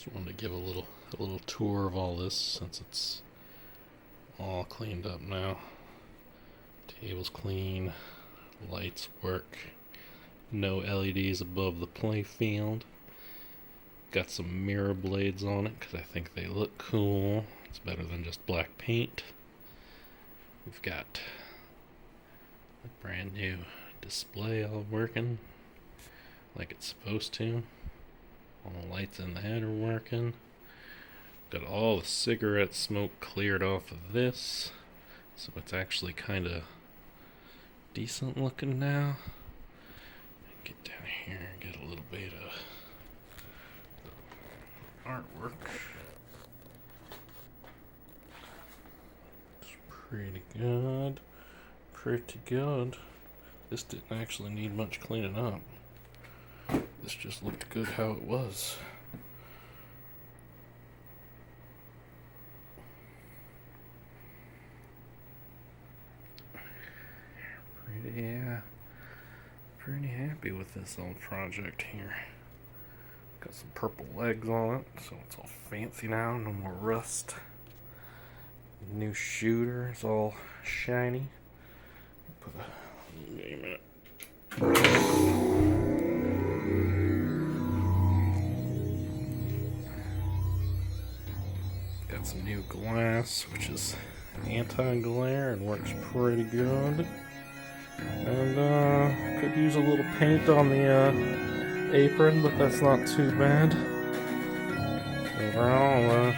Just wanted to give a little tour of all this since it's all cleaned up now. Table's clean, lights work, no LEDs above the play field. Got some mirror blades on it because I think they look cool. It's better than just black paint. We've got a brand new display all working like it's supposed to. All the lights in the head are working. Got all the cigarette smoke cleared off of this, so it's actually kind of decent looking now. Get down here and get a little bit of artwork. It's pretty good. Pretty good. This didn't actually need much cleaning up. This just looked good how it was. Pretty happy with this little project here. Got some purple legs on it, so it's all fancy now, no more rust. New shooter is all shiny. Put a name in it. Got some new glass, which is anti-glare and works pretty good. And could use a little paint on the apron, but that's not too bad. Overall,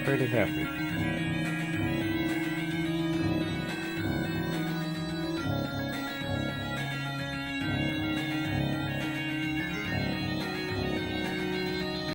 pretty happy.